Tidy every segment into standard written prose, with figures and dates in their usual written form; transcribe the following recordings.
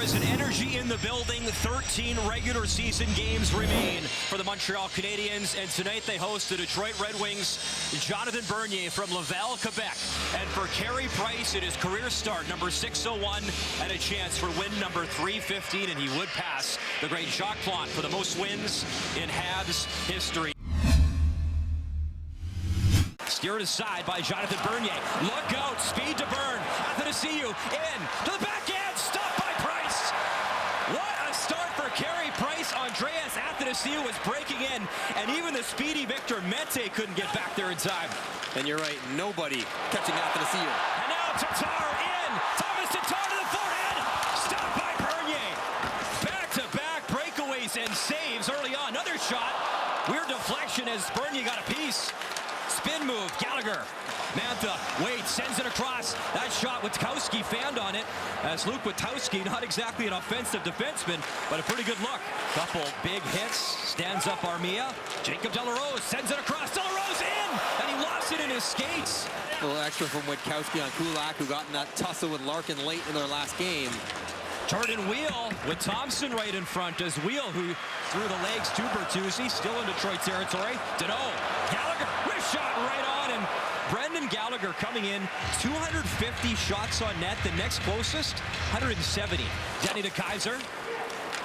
is an energy in the building. 13 regular season games remain for the Montreal Canadiens, and tonight they host the Detroit Red Wings. Jonathan Bernier from Laval, Quebec. And for Carey Price, it is career start number 601 and a chance for win number 315, and he would pass the great Jacques Plante for the most wins in Habs history. Steered aside by Jonathan Bernier. Look out, speed to Burn. Athanasiou in to the backhand, stopped by Price. What a start for Carey Price. Andreas Athanasiou was breaking in, and even the speedy Victor Mete couldn't get back there in time. And you're right, nobody catching Athanasiou. And now Tatar in. Thomas Tatar to the forehand. Stopped by Bernier. Back-to-back breakaways and saves early on. Another shot. Weird deflection as Bernier got a piece. Spin move, Gallagher. Mantha waits, sends it across. That shot, Witkowski fanned on it, as Luke Witkowski, not exactly an offensive defenseman, but a pretty good look. Couple big hits, stands up Armia. Jacob Delarose sends it across. Delarose in, and he lost it in his skates. A little extra from Witkowski on Kulak, who got in that tussle with Larkin late in their last game. Jordan Wheel with Thompson right in front as Wheel, who threw the legs to Bertuzzi, still in Detroit territory. Deneau, Gallagher, wrist shot right on, and Brendan Gallagher coming in, 250 shots on net. The next closest, 170. Denny to Kaiser.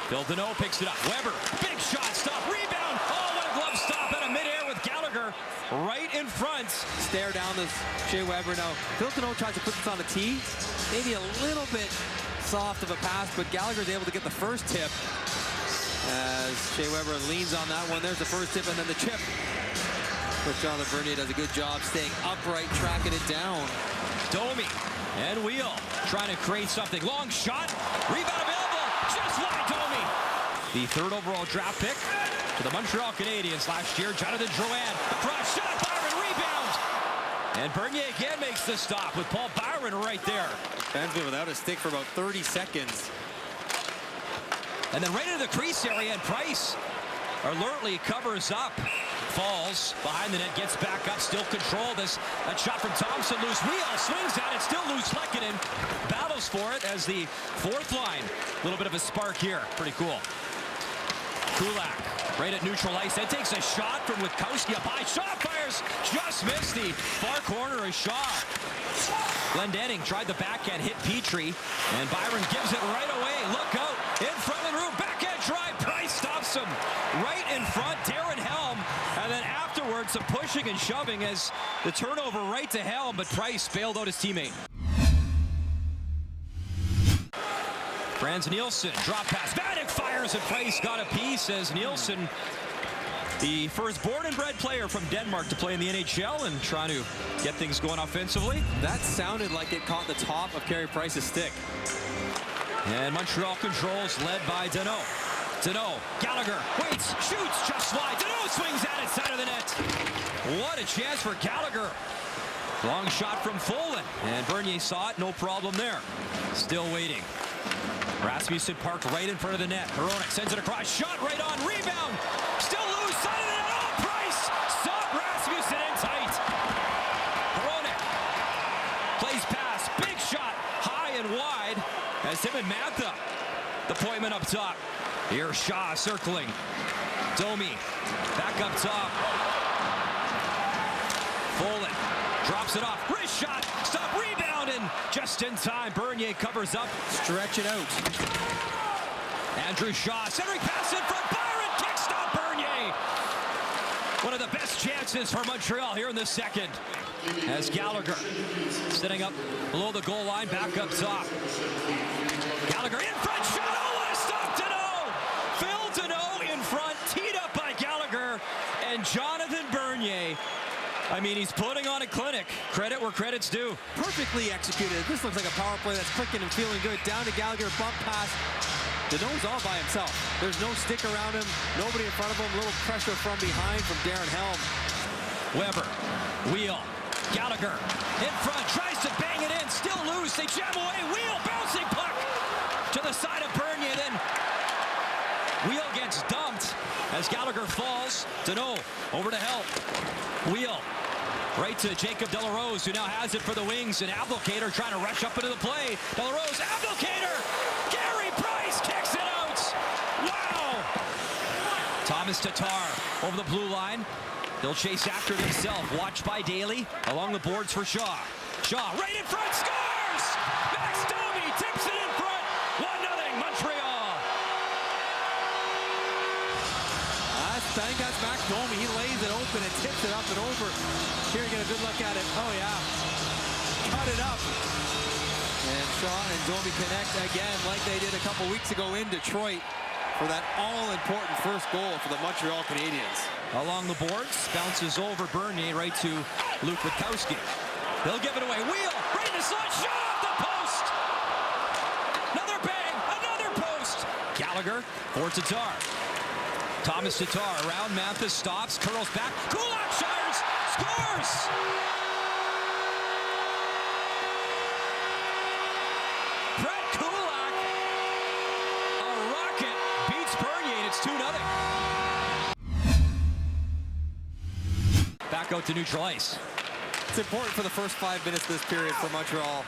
Phil Deneau picks it up. Weber, big shot, stop, rebound. Oh, what a glove stop out of midair with Gallagher right in front. Stare down this Shea Weber. Now, Phil Deneau tries to put this on the tee. Maybe a little bit soft of a pass, but Gallagher's able to get the first tip as Shea Weber leans on that one. There's the first tip, and then the chip. But Jonathan Bernier does a good job staying upright, tracking it down. Domi and Wheel trying to create something. Long shot, rebound available, just wide Domi. The third overall draft pick to the Montreal Canadiens last year, Jonathan Drouin. Across shot, Byron, rebound. And Bernier again makes the stop with Paul Byron right there. Ben's without a stick for about 30 seconds. And then right into the crease area, and Price alertly covers up. Falls behind the net, gets back up, still controlled. That shot from Thompson, loose. Wheel swings at it, still loose. Lehkonen battles for it as the fourth line. A little bit of a spark here. Pretty cool. Kulak right at neutral ice. Then takes a shot from Witkowski up high. Shaw fires, just missed the far corner of Shaw. Glendening tried the backhand, hit Petrie, and Byron gives it right away. Look out, in front of the room, backhand drive. Price stops him right in front. Darren Helm, and then afterwards some pushing and shoving as the turnover right to Helm, but Price bailed out his teammate. Frans Nielsen, drop pass. Vanek fires, and Price got a piece as Nielsen, the first born and bred player from Denmark to play in the NHL and trying to get things going offensively. That sounded like it caught the top of Carey Price's stick. And Montreal controls, led by Deneau. Deneau, Gallagher, waits, shoots, just wide. Deneau swings at it, side of the net. What a chance for Gallagher. Long shot from Folin, and Bernier saw it, no problem there. Still waiting. Rasmussen parked right in front of the net. Hronek sends it across, shot right on, rebound. Still loose, side of the net. Oh, Price! Stop Rasmussen in tight. Hronek plays pass, big shot, high and wide. As him and Mantha, the appointment up top. Here's Shaw circling. Domi back up top. Folin drops it off. Wrist shot, stop, rebound, and just in time, Bernier covers up. Stretch it out. Andrew Shaw, centering pass in front. Byron, kick stop, Bernier. One of the best chances for Montreal here in the second. As Gallagher sitting up below the goal line, back up top. Gallagher in front, shot, oh, what a stop, Deneau! Phil Deneau in front, teed up by Gallagher, and Jonathan Bernier. I mean, he's putting on a clinic. Credit where credit's due. Perfectly executed. This looks like a power play that's clicking and feeling good. Down to Gallagher, bump pass. Deneau's all by himself. There's no stick around him, nobody in front of him. A little pressure from behind from Darren Helm. Weber, Wheel, Gallagher in front, tries to bang it in, still loose. They jam away. Wheel, bouncing puck to the side of Bernier. Then Wheel gets dumped as Gallagher falls. Deneau over to help. Wheel right to Jacob Delarose, who now has it for the Wings, and Abdelkader trying to rush up into the play. Delarose, Abdelkader, Carey Price. Thomas Tatar over the blue line. He'll chase after it himself. Watched by Daly. Along the boards for Shaw. Shaw right in front, scores! Max Domi tips it in front. 1-0 Montreal. I think that's Max Domi. He lays it open and tips it up and over. Here you get a good look at it. Oh yeah. Cut it up. And Shaw and Domi connect again like they did a couple weeks ago in Detroit for that all-important first goal for the Montreal Canadiens. Along the boards, bounces over Bernier right to Luke Witkowski. They'll give it away. Wheel, right in the slot, shot off the post. Another bang, another post. Gallagher for Tatar. Thomas Tatar around Mathis, stops, curls back. Kulak shires, scores! Brett Kulak, a rocket, beats Bernier, and it's 2-0. Back out to neutral ice. It's important for the first 5 minutes of this period for Montreal.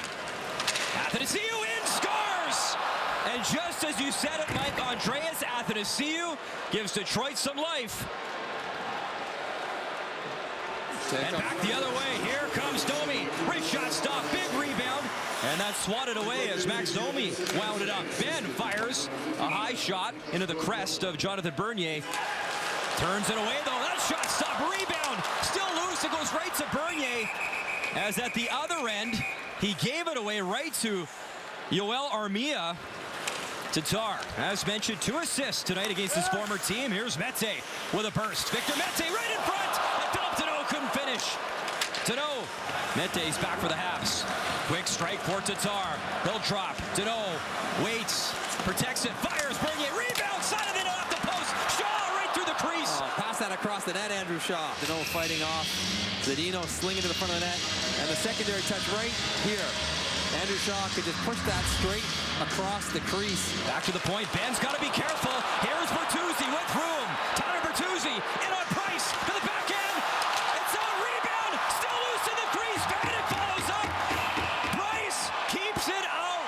Athanasiou in, scores! And just as you said it, Mike, Andreas Athanasiou gives Detroit some life. And back the other way, here comes Domi. Great shot stop, big rebound. And that's swatted away as Max Domi wound it up. Ben fires a high shot into the crest of Jonathan Bernier. Turns it away though, that shot stop, rebound. Still loose, it goes right to Bernier. As at the other end, he gave it away right to Yoel Armia. Tatar, as mentioned, 2 assists tonight against his former team. Here's Mete with a burst. Victor Mete right in front. And Philip Deneau couldn't finish. Deneau. Mete's back for the Habs. Quick strike for Tatar. He'll drop. Deneau waits, protects it, fires. Bernier rebound, side of the net off the post. Shaw right through the crease. Pass that across the net, Andrew Shaw. Deneau fighting off. Zadino slinging to the front of the net. And the secondary touch right here. Andrew Shaw could just push that straight across the crease. Back to the point. Ben's got to be careful. Here's Bertuzzi with room. Tyler Bertuzzi in on Price to the back end. It's on rebound. Still loose in the crease. Vanek follows up. Price keeps it out.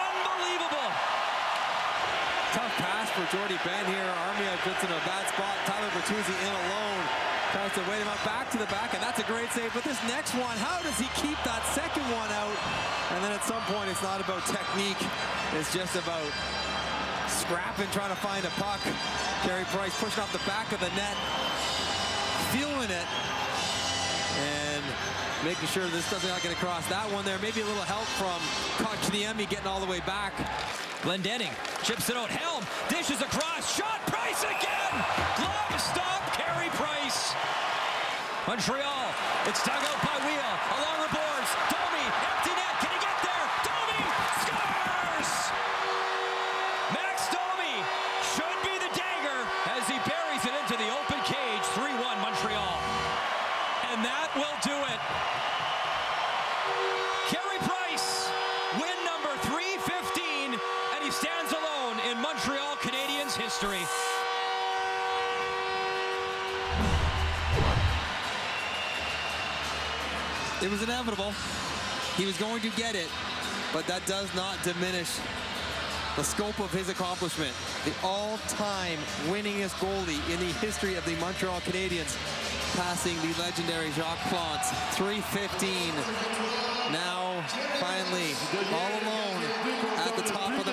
Unbelievable. Tough pass for Jordy Ben here. Armia gets in a bad spot. Tyler Bertuzzi in alone. Tries to wait him up back to the back, and that's a great save. But this next one, how does he keep that second one out? And then at some point, it's not about technique. It's just about scrapping, trying to find a puck. Carey Price pushing off the back of the net, feeling it, and making sure this doesn't not get across that one there. Maybe a little help from Kotkaniemi getting all the way back. Glendening chips it out. Helm dishes across. Shot. Price again. Glove stop. Carey Price. Montreal. It's dug out by Wheel. Along the boards. Domi. Empty net. Can he get there? Domi scores. Max Domi should be the dagger as he buries it into the open cage. 3-1 Montreal. And that will do it. Carey Price. Win number 315. And he stands alone in Montreal Canadiens history. It was inevitable. He was going to get it, but that does not diminish the scope of his accomplishment. The all-time winningest goalie in the history of the Montreal Canadiens, passing the legendary Jacques Plante. 315. Now, finally, all alone at the top of the